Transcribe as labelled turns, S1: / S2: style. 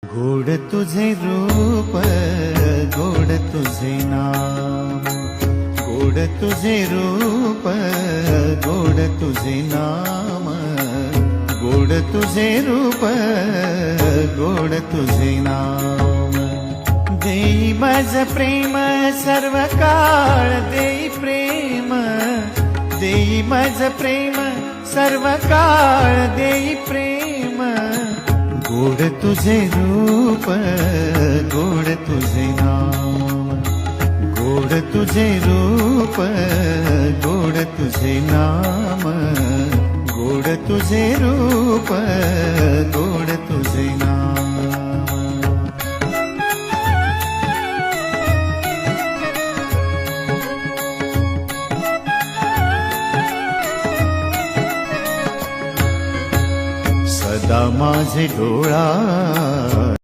S1: गोड तुझे रूप, गोड तुझे नाम, गोड तुझे रूप, गोड तुझे नाम, गोड तुझे रूप, गोड तुझे नाम। देई माझ प्रेम सर्व काळ, देई प्रेम, देई माझ प्रेम सर्व काळ, देई प्रेम। गोड तुझे रूप, गोड तुझे नाम, गोड तुझे रूप, गोड तुझे नाम, गोड तुझे रूप, गोड तुझे नाम। सदा माझे डोळा